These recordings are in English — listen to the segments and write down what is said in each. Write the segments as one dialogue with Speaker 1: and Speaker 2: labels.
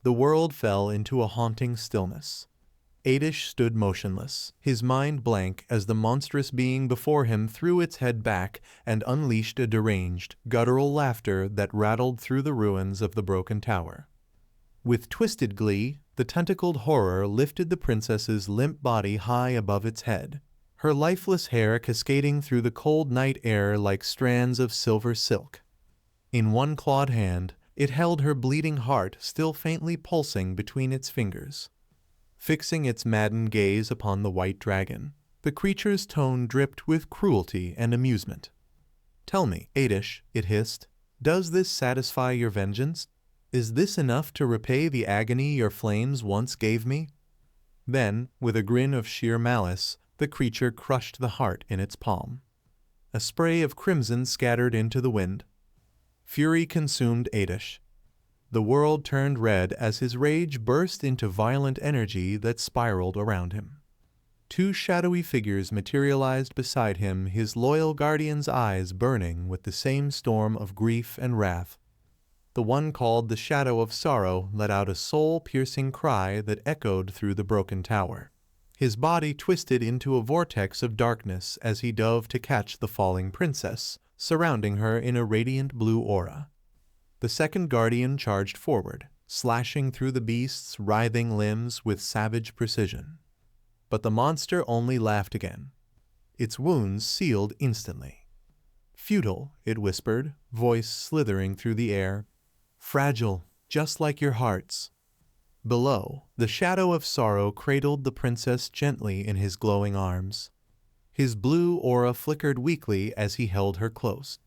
Speaker 1: The world fell into a haunting stillness. Adish stood motionless, his mind blank as the monstrous being before him threw its head back and unleashed a deranged, guttural laughter that rattled through the ruins of the broken tower. With twisted glee, the tentacled horror lifted the princess's limp body high above its head, her lifeless hair cascading through the cold night air like strands of silver silk. In one clawed hand, it held her bleeding heart still faintly pulsing between its fingers. Fixing its maddened gaze upon the white dragon, the creature's tone dripped with cruelty and amusement. "Tell me, Adish," it hissed, "does this satisfy your vengeance? Is this enough to repay the agony your flames once gave me?" Then, with a grin of sheer malice, the creature crushed the heart in its palm. A spray of crimson scattered into the wind. Fury consumed Adish. The world turned red as his rage burst into violent energy that spiraled around him. Two shadowy figures materialized beside him, his loyal guardian's eyes burning with the same storm of grief and wrath. The one called the Shadow of Sorrow let out a soul-piercing cry that echoed through the broken tower. His body twisted into a vortex of darkness as he dove to catch the falling princess, surrounding her in a radiant blue aura. The second guardian charged forward, slashing through the beast's writhing limbs with savage precision. But the monster only laughed again. Its wounds sealed instantly. "Futile," it whispered, voice slithering through the air. "Fragile, just like your hearts." Below, the Shadow of Sorrow cradled the princess gently in his glowing arms. His blue aura flickered weakly as he held her close.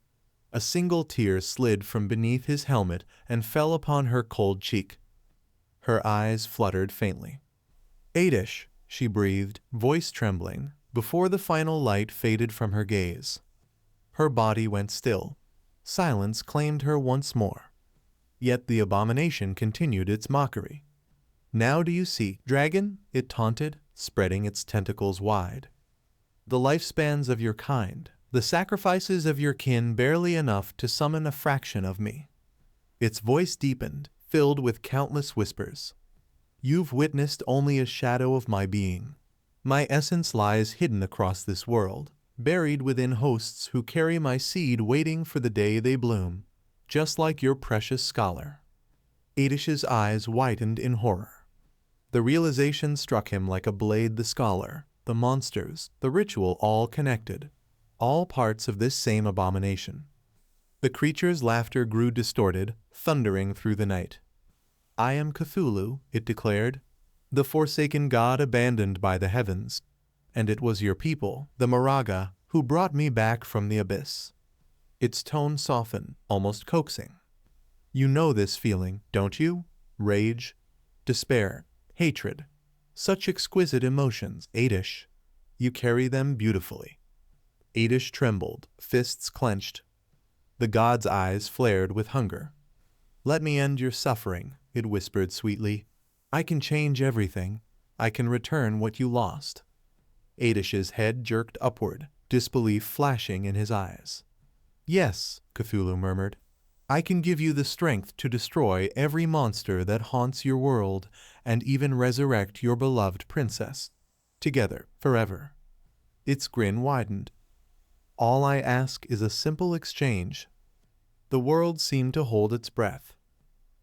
Speaker 1: A single tear slid from beneath his helmet and fell upon her cold cheek. Her eyes fluttered faintly. "Adish," she breathed, voice trembling, before the final light faded from her gaze. Her body went still. Silence claimed her once more. Yet the abomination continued its mockery. "Now do you see, dragon?" it taunted, spreading its tentacles wide. "The lifespans of your kind, the sacrifices of your kin barely enough to summon a fraction of me." Its voice deepened, filled with countless whispers. "You've witnessed only a shadow of my being. My essence lies hidden across this world, buried within hosts who carry my seed waiting for the day they bloom, just like your precious scholar." Adish's eyes widened in horror. The realization struck him like a blade. The scholar, the monsters, the ritual, all connected. All parts of this same abomination. The creature's laughter grew distorted, thundering through the night. "I am Cthulhu," it declared, "the forsaken god abandoned by the heavens. And it was your people, the Moraga, who brought me back from the abyss." Its tone softened, almost coaxing. "You know this feeling, don't you? Rage, despair, hatred. Such exquisite emotions, Adish. You carry them beautifully." Adish trembled, fists clenched. The god's eyes flared with hunger. "Let me end your suffering," it whispered sweetly. "I can change everything. I can return what you lost." Adish's head jerked upward, disbelief flashing in his eyes. "Yes," Cthulhu murmured. "I can give you the strength to destroy every monster that haunts your world and even resurrect your beloved princess. Together, forever." Its grin widened. "All I ask is a simple exchange." The world seemed to hold its breath.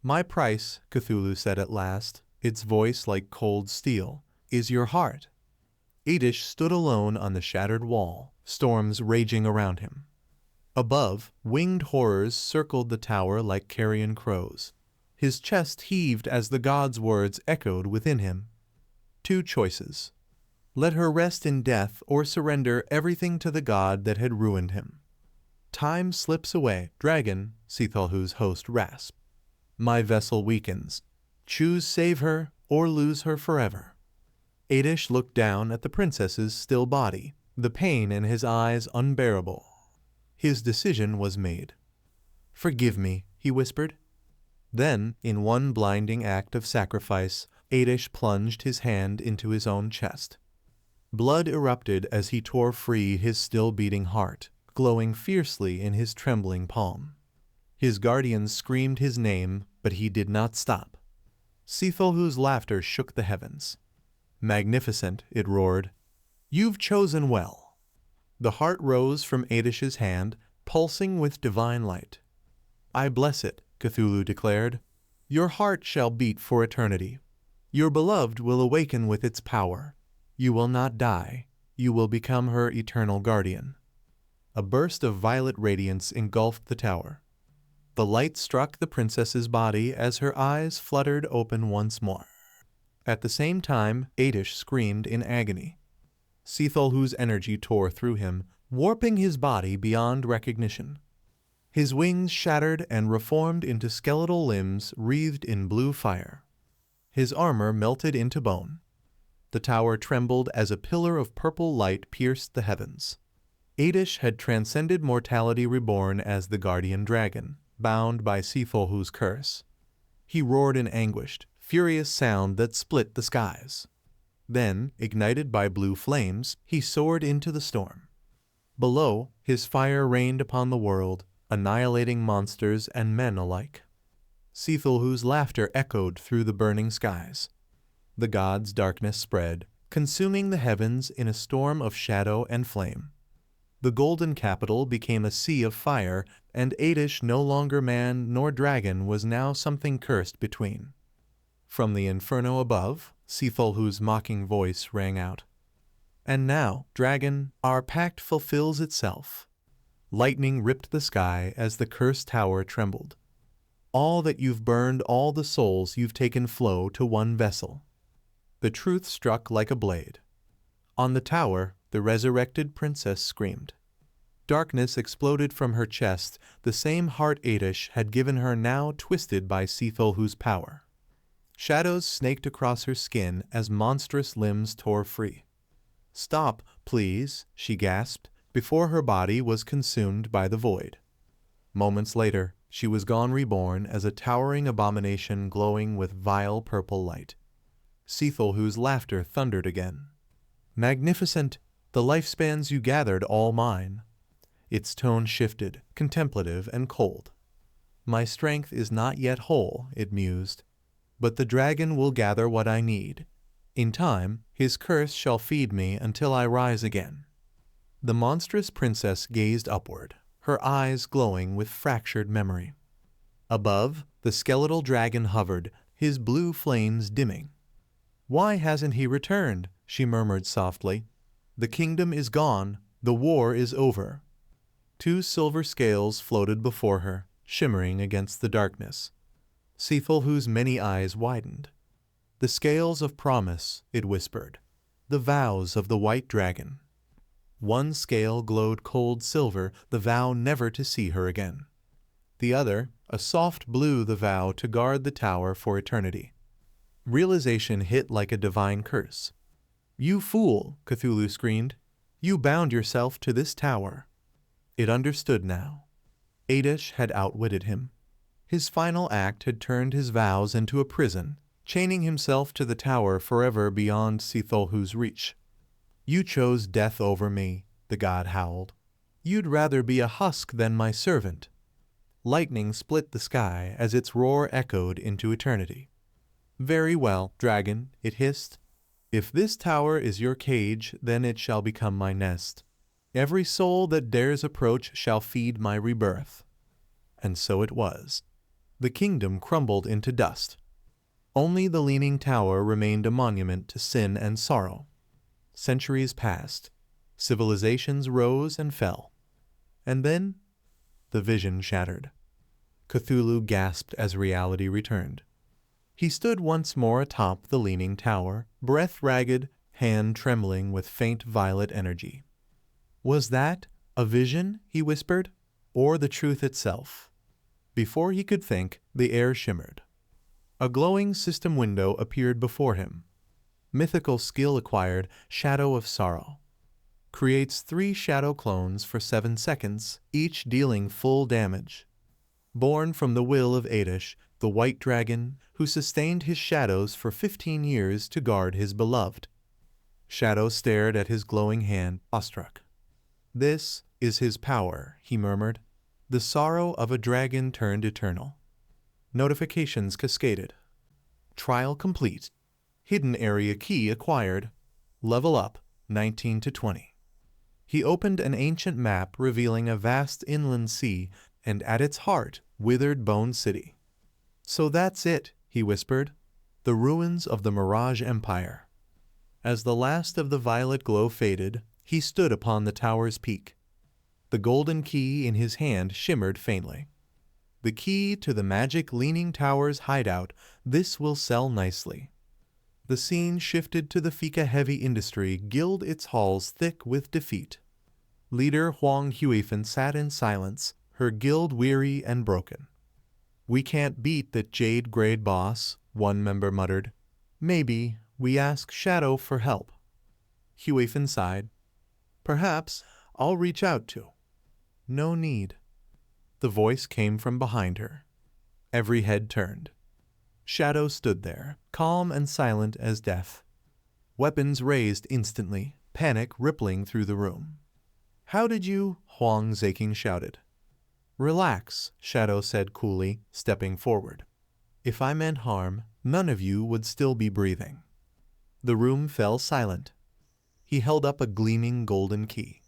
Speaker 1: "My price," Cthulhu said at last, its voice like cold steel, "is your heart." Adish stood alone on the shattered wall, storms raging around him. Above, winged horrors circled the tower like carrion crows. His chest heaved as the god's words echoed within him. Two choices. Let her rest in death or surrender everything to the god that had ruined him. "Time slips away, dragon," Cthulhu's host rasped. "My vessel weakens. Choose save her or lose her forever." Adish looked down at the princess's still body, the pain in his eyes unbearable. His decision was made. "Forgive me," he whispered. Then, in one blinding act of sacrifice, Adish plunged his hand into his own chest. Blood erupted as he tore free his still-beating heart, glowing fiercely in his trembling palm. His guardians screamed his name, but he did not stop. Sitholhu's laughter shook the heavens. Magnificent, it roared. You've chosen well. The heart rose from Adish's hand, pulsing with divine light. I bless it, Cthulhu declared. Your heart shall beat for eternity. Your beloved will awaken with its power. You will not die. You will become her eternal guardian. A burst of violet radiance engulfed the tower. The light struck the princess's body as her eyes fluttered open once more. At the same time, Adish screamed in agony. Sitholhu's energy tore through him, warping his body beyond recognition. His wings shattered and reformed into skeletal limbs wreathed in blue fire. His armor melted into bone. The tower trembled as a pillar of purple light pierced the heavens. Adish had transcended mortality reborn as the guardian dragon, bound by Sitholhu's curse. He roared in anguished, furious sound that split the skies. Then, ignited by blue flames, he soared into the storm. Below, his fire rained upon the world, annihilating monsters and men alike. Sitholhu's laughter echoed through the burning skies. The gods' darkness spread, consuming the heavens in a storm of shadow and flame. The golden capital became a sea of fire, and Adish, no longer man nor dragon, was now something cursed between. From the inferno above, Sitholhu's mocking voice rang out. And now, dragon, our pact fulfills itself. Lightning ripped the sky as the cursed tower trembled. All that you've burned, all the souls you've taken flow to one vessel. The truth struck like a blade. On the tower, the resurrected princess screamed. Darkness exploded from her chest, the same heart Adish had given her now twisted by Sitholhu's power. Shadows snaked across her skin as monstrous limbs tore free. Stop, please, she gasped, before her body was consumed by the void. Moments later, she was gone reborn as a towering abomination glowing with vile purple light. Sitholhu's laughter thundered again. Magnificent, the lifespans you gathered all mine. Its tone shifted, contemplative and cold. My strength is not yet whole, it mused, but the dragon will gather what I need. In time, his curse shall feed me until I rise again. The monstrous princess gazed upward, her eyes glowing with fractured memory. Above, the skeletal dragon hovered, his blue flames dimming. Why hasn't he returned? She murmured softly. The kingdom is gone, the war is over. Two silver scales floated before her, shimmering against the darkness. Sitholhu's many eyes widened. The scales of promise, it whispered. The vows of the white dragon. One scale glowed cold silver, the vow never to see her again. The other, a soft blue, the vow to guard the tower for eternity. Realization hit like a divine curse. You fool, Cthulhu screamed. You bound yourself to this tower. It understood now. Adish had outwitted him. His final act had turned his vows into a prison, chaining himself to the tower forever beyond Sitholhu's reach. You chose death over me, the god howled. You'd rather be a husk than my servant. Lightning split the sky as its roar echoed into eternity. Very well, dragon, it hissed. If this tower is your cage, then it shall become my nest. Every soul that dares approach shall feed my rebirth. And so it was. The kingdom crumbled into dust. Only the leaning tower remained a monument to sin and sorrow. Centuries passed. Civilizations rose and fell. And then, the vision shattered. Cthulhu gasped as reality returned. He stood once more atop the leaning tower, breath ragged, hand trembling with faint violet energy. Was that a vision, he whispered, or the truth itself? Before he could think, the air shimmered. A glowing system window appeared before him. Mythical skill acquired, Shadow of Sorrow. Creates 3 shadow clones for 7 seconds, each dealing full damage. Born from the will of Adish, the white dragon, who sustained his shadows for 15 years to guard his beloved. Shadow stared at his glowing hand, awestruck. This is his power, he murmured. The sorrow of a dragon turned eternal. Notifications cascaded. Trial complete. Hidden area key acquired. Level up, 19 to 20. He opened an ancient map revealing a vast inland sea and at its heart, withered Bone City. So that's it, he whispered. The ruins of the Mirage Empire. As the last of the violet glow faded, he stood upon the tower's peak. The golden key in his hand shimmered faintly. The key to the magic Leaning Tower's hideout. This will sell nicely. The scene shifted to the Fika-heavy industry guild, its halls thick with defeat. Leader Huang Huifan sat in silence, her guild weary and broken. "We can't beat that jade-grade boss," one member muttered. "Maybe we ask Shadow for help." Huifan sighed. "Perhaps I'll reach out to." "No need." The voice came from behind her. Every head turned. Shadow stood there, calm and silent as death. Weapons raised instantly, panic rippling through the room. "How did you?" Huang Zaking shouted. "Relax," Shadow said coolly, stepping forward. "If I meant harm, none of you would still be breathing." The room fell silent. He held up a gleaming golden key.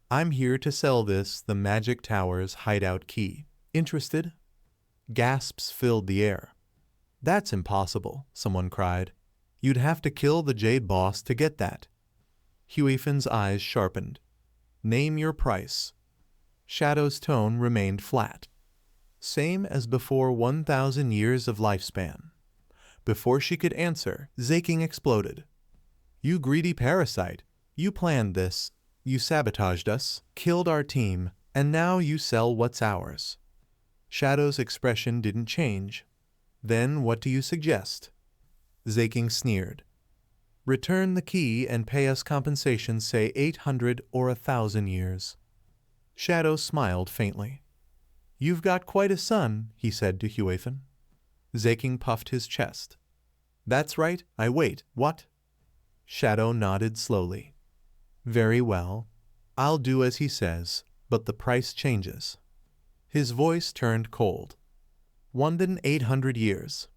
Speaker 1: "I'm here to sell this, the Magic Tower's hideout key. Interested?" Gasps filled the air. "That's impossible," someone cried. "You'd have to kill the Jade Boss to get that." Huifan's eyes sharpened. "Name your price." Shadow's tone remained flat. "Same as before, 1,000 years of lifespan." Before she could answer, Zaking exploded. "You greedy parasite! You planned this. You sabotaged us, killed our team, and now you sell what's ours." Shadow's expression didn't change. "Then what do you suggest?" Zaking sneered. "Return the key and pay us compensation, say 800 or 1,000 years." Shadow smiled faintly. "You've got quite a son," he said to Huifan. Zaking puffed his chest. "That's right, I wait, what?" Shadow nodded slowly. "Very well. I'll do as he says, but the price changes." His voice turned cold. 1,800 years.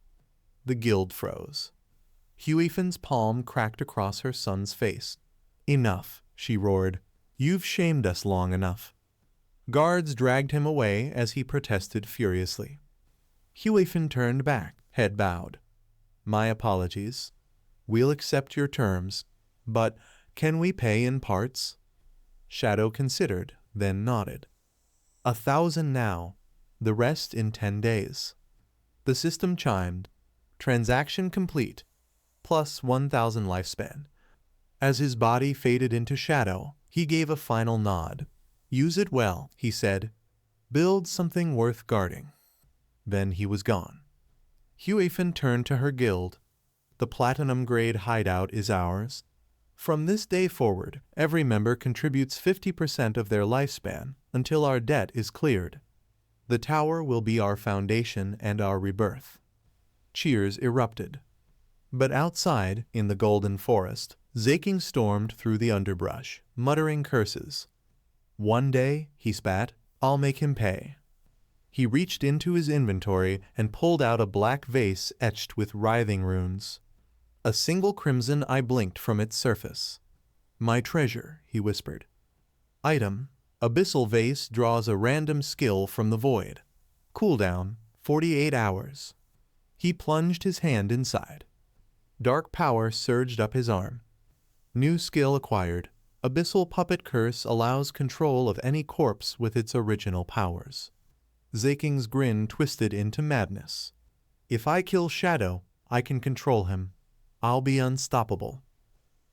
Speaker 1: The guild froze. Huifan's palm cracked across her son's face. "Enough," she roared. "You've shamed us long enough." Guards dragged him away as he protested furiously. Huifan turned back, head bowed. "My apologies. We'll accept your terms, but can we pay in parts?" Shadow considered, then nodded. 1,000 now, the rest in 10 days. The system chimed. Transaction complete, plus 1,000 lifespan. As his body faded into shadow, he gave a final nod. "Use it well," he said. "Build something worth guarding." Then he was gone. Huifan turned to her guild. "The platinum-grade hideout is ours. From this day forward, every member contributes 50% of their lifespan until our debt is cleared. The tower will be our foundation and our rebirth." Cheers erupted. But outside, in the golden forest, Zaking stormed through the underbrush, muttering curses. "One day," he spat, "I'll make him pay." He reached into his inventory and pulled out a black vase etched with writhing runes. A single crimson eye blinked from its surface. "My treasure," he whispered. Item: Abyssal vase draws a random skill from the void. Cooldown: 48 hours. He plunged his hand inside. Dark power surged up his arm. New skill acquired. Abyssal Puppet Curse allows control of any corpse with its original powers. Zaking's grin twisted into madness. "If I kill Shadow, I can control him. I'll be unstoppable."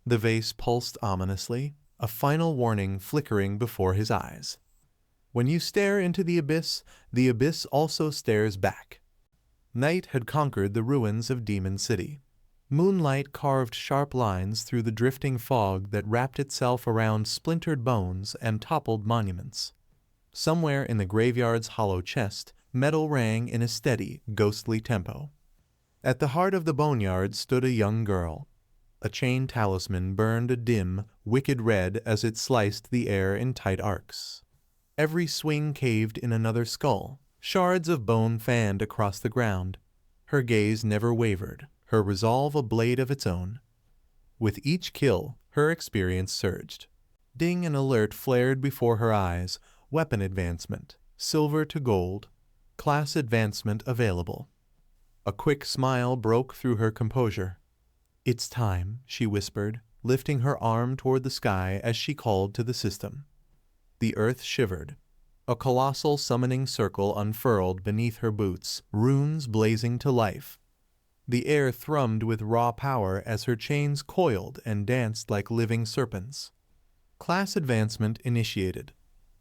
Speaker 1: The vase pulsed ominously, a final warning flickering before his eyes. When you stare into the abyss also stares back. Night had conquered the ruins of Demon City. Moonlight carved sharp lines through the drifting fog that wrapped itself around splintered bones and toppled monuments. Somewhere in the graveyard's hollow chest, metal rang in a steady, ghostly tempo. At the heart of the boneyard stood a young girl. A chain talisman burned a dim, wicked red as it sliced the air in tight arcs. Every swing caved in another skull. Shards of bone fanned across the ground. Her gaze never wavered, her resolve a blade of its own. With each kill, her experience surged. Ding, an alert flared before her eyes. Weapon advancement, silver to gold. Class advancement available. A quick smile broke through her composure. "It's time," she whispered, lifting her arm toward the sky as she called to the system. The earth shivered. A colossal summoning circle unfurled beneath her boots, runes blazing to life. The air thrummed with raw power as her chains coiled and danced like living serpents. Class advancement initiated.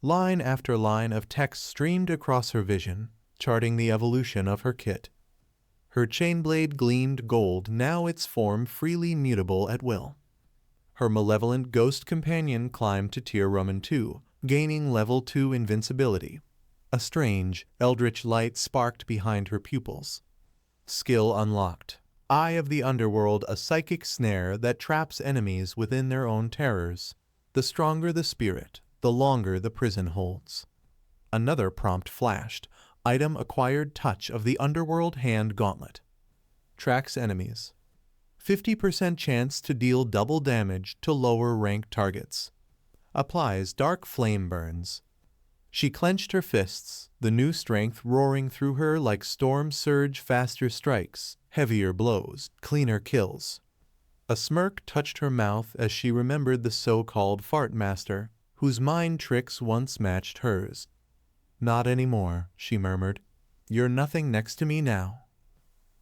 Speaker 1: Line after line of text streamed across her vision, charting the evolution of her kit. Her chainblade gleamed gold, now its form freely mutable at will. Her malevolent ghost companion climbed to tier Roman 2, gaining level 2 invincibility. A strange, eldritch light sparked behind her pupils. Skill unlocked. Eye of the Underworld, a psychic snare that traps enemies within their own terrors. The stronger the spirit, the longer the prison holds. Another prompt flashed. Item acquired, touch of the Underworld hand gauntlet. Tracks enemies. 50% chance to deal double damage to lower rank targets. Applies dark flame burns. She clenched her fists, the new strength roaring through her like storm surge, faster strikes, heavier blows, cleaner kills. A smirk touched her mouth as she remembered the so-called fart master, whose mind tricks once matched hers. "Not anymore," she murmured. "You're nothing next to me now."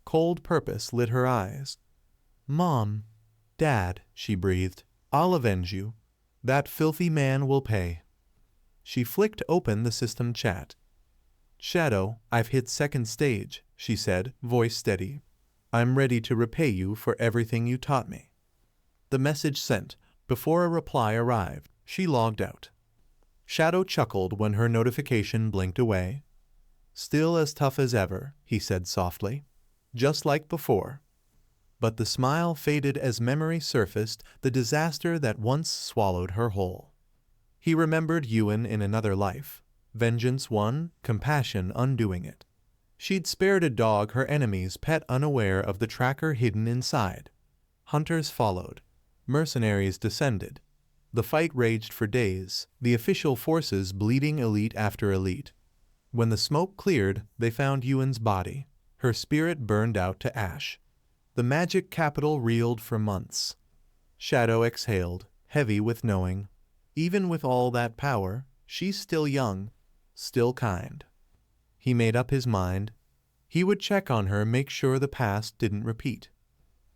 Speaker 1: Cold purpose lit her eyes. "Mom, Dad," she breathed, "I'll avenge you. That filthy man will pay." She flicked open the system chat. "Shadow, I've hit second stage," she said, voice steady. "I'm ready to repay you for everything you taught me." The message sent. Before a reply arrived, she logged out. Shadow chuckled when her notification blinked away. "Still as tough as ever," he said softly. "Just like before." But the smile faded as memory surfaced, the disaster that once swallowed her whole. He remembered Euan in another life. Vengeance won, compassion undoing it. She'd spared a dog her enemy's pet, unaware of the tracker hidden inside. Hunters followed. Mercenaries descended. The fight raged for days, the official forces bleeding elite after elite. When the smoke cleared, they found Euan's body. Her spirit burned out to ash. The magic capital reeled for months. Shadow exhaled, heavy with knowing. Even with all that power, she's still young, still kind. He made up his mind. He would check on her, make sure the past didn't repeat.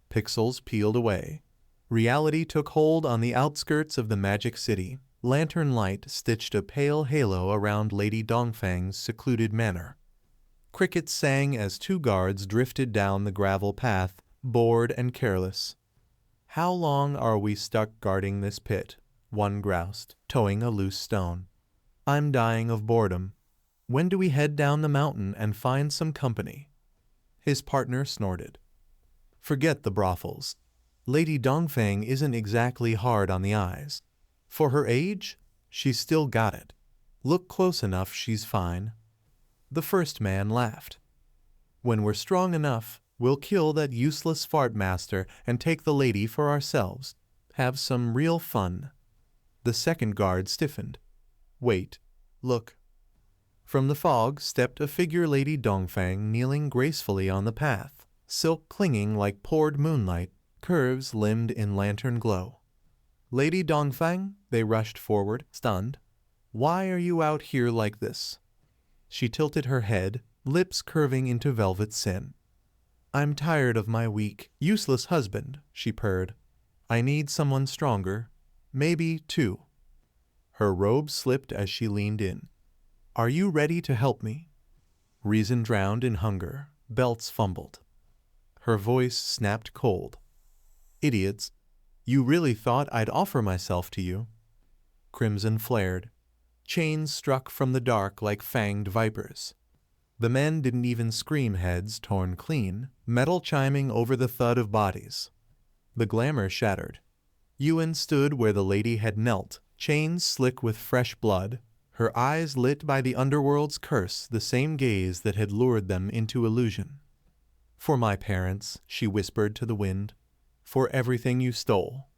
Speaker 1: Pixels peeled away. Reality took hold on the outskirts of the magic city. Lantern light stitched a pale halo around Lady Dongfang's secluded manor. Crickets sang as two guards drifted down the gravel path, bored and careless. "How long are we stuck guarding this pit?" one groused, towing a loose stone. "I'm dying of boredom. When do we head down the mountain and find some company?" His partner snorted. "Forget the brothels. Lady Dongfang isn't exactly hard on the eyes. For her age, she's still got it. Look close enough, she's fine." The first man laughed. "When we're strong enough, we'll kill that useless fart master and take the lady for ourselves. Have some real fun." The second guard stiffened. "Wait. Look." From the fog stepped a figure, Lady Dongfang kneeling gracefully on the path, silk clinging like poured moonlight, curves limned in lantern glow. "Lady Dongfang," they rushed forward, stunned. "Why are you out here like this?" She tilted her head, lips curving into velvet sin. "I'm tired of my weak, useless husband," she purred. "I need someone stronger. Maybe two." Her robe slipped as she leaned in. "Are you ready to help me?" Reason drowned in hunger. Belts fumbled. Her voice snapped cold. "Idiots. You really thought I'd offer myself to you?" Crimson flared. Chains struck from the dark like fanged vipers. The men didn't even scream, heads torn clean, metal chiming over the thud of bodies. The glamour shattered. Euan stood where the lady had knelt, chains slick with fresh blood, her eyes lit by the underworld's curse, the same gaze that had lured them into illusion. For my parents, she whispered to the wind. For everything you stole.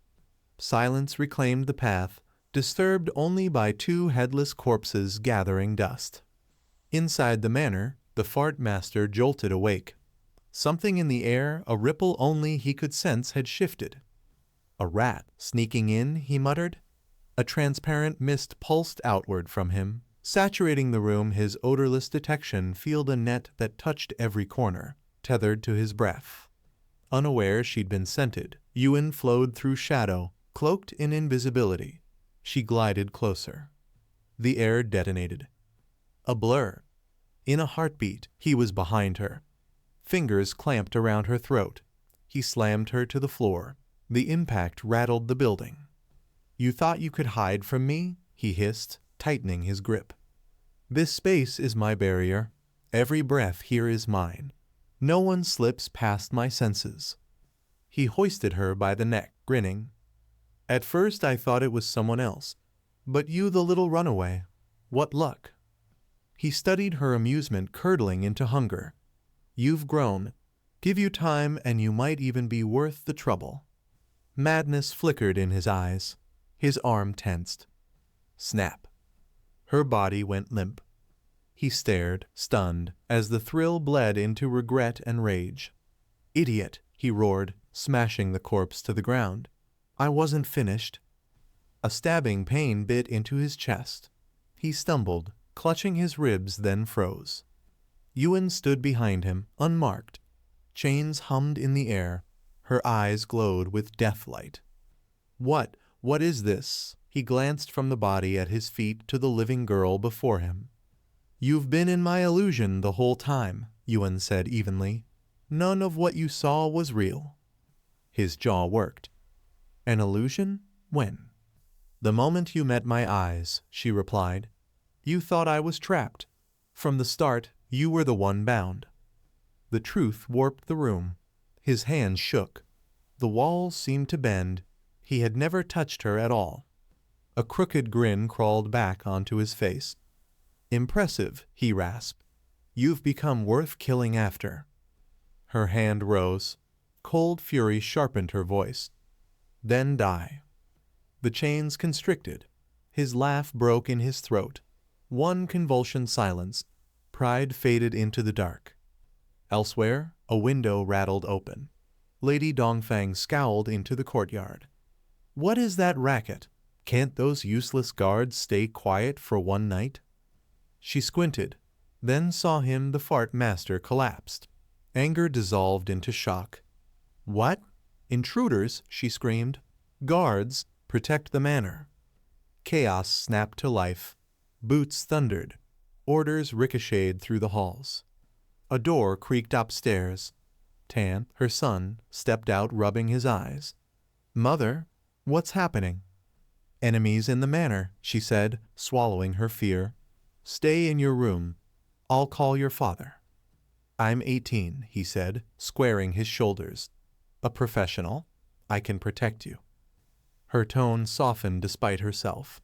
Speaker 1: Silence reclaimed the path, disturbed only by two headless corpses gathering dust. Inside the manor, the fart master jolted awake. Something in the air, a ripple only he could sense, had shifted. A rat sneaking in, he muttered. A transparent mist pulsed outward from him, saturating the room. His odorless detection filled a net that touched every corner, tethered to his breath. Unaware she'd been scented, Euan flowed through shadow, cloaked in invisibility. She glided closer. The air detonated. A blur. In a heartbeat, he was behind her. Fingers clamped around her throat. He slammed her to the floor. The impact rattled the building. You thought you could hide from me? He hissed, tightening his grip. This space is my barrier. Every breath here is mine. No one slips past my senses. He hoisted her by the neck, grinning. At first I thought it was someone else. But you, the little runaway. What luck. He studied her amusement curdling into hunger. You've grown. Give you time and you might even be worth the trouble. Madness flickered in his eyes. His arm tensed. Snap. Her body went limp. He stared, stunned, as the thrill bled into regret and rage. Idiot, he roared, smashing the corpse to the ground. I wasn't finished. A stabbing pain bit into his chest. He stumbled, clutching his ribs, then froze. Euan stood behind him, unmarked. Chains hummed in the air. Her eyes glowed with deathlight. What is this? He glanced from the body at his feet to the living girl before him. You've been in my illusion the whole time, Euan said evenly. None of what you saw was real. His jaw worked. An illusion? When? The moment you met my eyes, she replied. You thought I was trapped. From the start, you were the one bound. The truth warped the room. His hands shook. The walls seemed to bend. He had never touched her at all. A crooked grin crawled back onto his face. Impressive, he rasped. You've become worth killing after. Her hand rose. Cold fury sharpened her voice. Then die. The chains constricted. His laugh broke in his throat. One convulsion silence. Pride faded into the dark. Elsewhere, a window rattled open. Lady Dongfang scowled into the courtyard. What is that racket? Can't those useless guards stay quiet for one night? She squinted, then saw him. The fart master collapsed. Anger dissolved into shock. What? Intruders, she screamed. Guards, protect the manor. Chaos snapped to life. Boots thundered. Orders ricocheted through the halls. A door creaked upstairs. Tan, her son, stepped out, rubbing his eyes. Mother, what's happening? Enemies in the manor, she said, swallowing her fear. Stay in your room. I'll call your father. I'm 18, he said, squaring his shoulders. A professional. I can protect you. Her tone softened despite herself.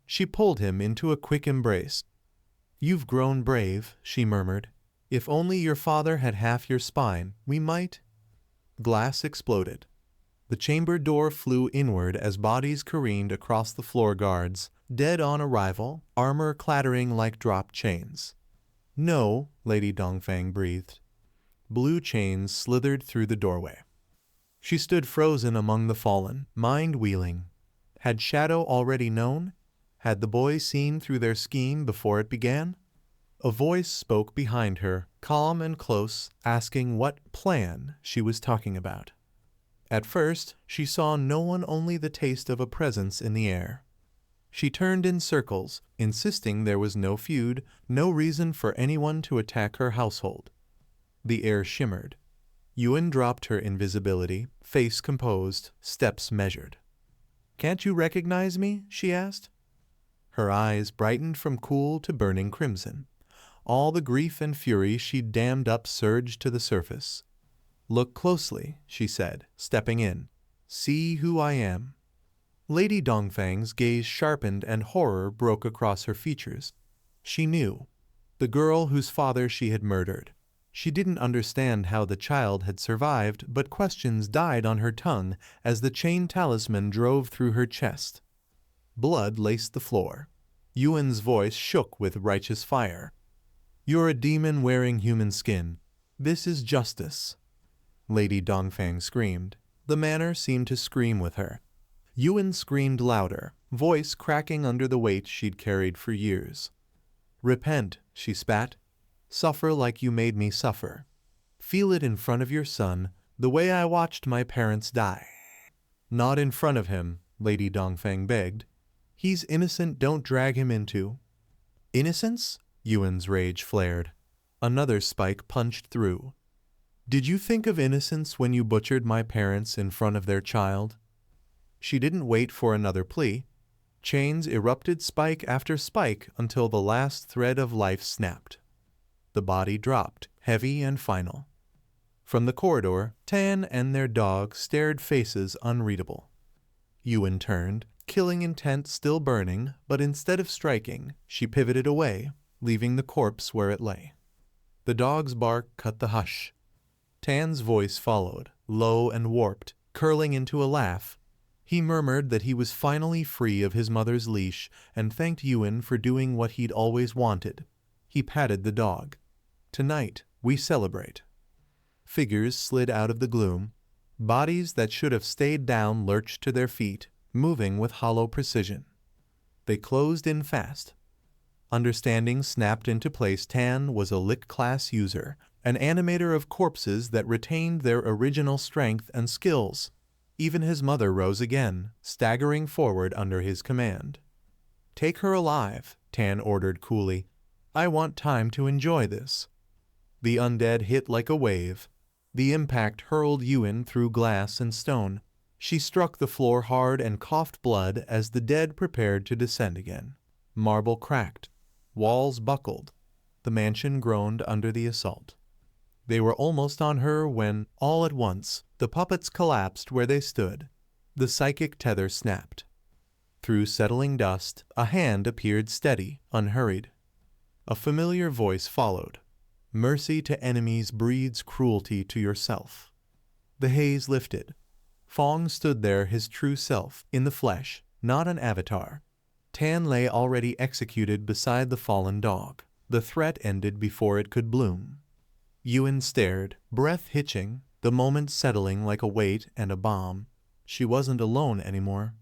Speaker 1: She pulled him into a quick embrace. You've grown brave, she murmured. If only your father had half your spine, we might... Glass exploded. The chamber door flew inward as bodies careened across the floor. Guards, dead on arrival, armor clattering like dropped chains. No, Lady Dongfang breathed. Blue chains slithered through the doorway. She stood frozen among the fallen, mind wheeling. Had Shadow already known? Had the boys seen through their scheme before it began? A voice spoke behind her, calm and close, asking what plan she was talking about. At first, she saw no one, only the taste of a presence in the air. She turned in circles, insisting there was no feud, no reason for anyone to attack her household. The air shimmered. Euan dropped her invisibility, face composed, steps measured. Can't you recognize me? She asked. Her eyes brightened from cool to burning crimson. All the grief and fury she'd dammed up surged to the surface. Look closely, she said, stepping in. See who I am. Lady Dongfang's gaze sharpened and horror broke across her features. She knew. The girl whose father she had murdered. She didn't understand how the child had survived, but questions died on her tongue as the chain talisman drove through her chest. Blood laced the floor. Yuan's voice shook with righteous fire. "You're a demon wearing human skin. This is justice." Lady Dongfang screamed. The manor seemed to scream with her. Yuan screamed louder, voice cracking under the weight she'd carried for years. "Repent," she spat. "Suffer like you made me suffer. Feel it in front of your son, the way I watched my parents die." "Not in front of him," Lady Dongfang begged. "He's innocent, don't drag him into—" "Innocence?" Yuan's rage flared. Another spike punched through. "Did you think of innocence when you butchered my parents in front of their child?" She didn't wait for another plea. Chains erupted spike after spike until the last thread of life snapped. The body dropped, heavy and final. From the corridor, Tan and their dog stared, faces unreadable. Yuan turned, killing intent still burning, but instead of striking, she pivoted away, leaving the corpse where it lay. The dog's bark cut the hush. Tan's voice followed, low and warped, curling into a laugh. He murmured that he was finally free of his mother's leash and thanked Yuan for doing what he'd always wanted. He patted the dog. "Tonight, we celebrate." Figures slid out of the gloom. Bodies that should have stayed down lurched to their feet, moving with hollow precision. They closed in fast. Understanding snapped into place. Tan was a Lit class user, an animator of corpses that retained their original strength and skills. Even his mother rose again, staggering forward under his command. "Take her alive," Tan ordered coolly. "I want time to enjoy this." The undead hit like a wave. The impact hurled Yuan through glass and stone. She struck the floor hard and coughed blood as the dead prepared to descend again. Marble cracked. Walls buckled. The mansion groaned under the assault. They were almost on her when, all at once, the puppets collapsed where they stood. The psychic tether snapped. Through settling dust, a hand appeared steady, unhurried. A familiar voice followed. "Mercy to enemies breeds cruelty to yourself." The haze lifted. Fong stood there, his true self, in the flesh, not an avatar. Tan lay already executed beside the fallen dog. The threat ended before it could bloom. Yuan stared, breath hitching, the moment settling like a weight and a bomb. She wasn't alone anymore.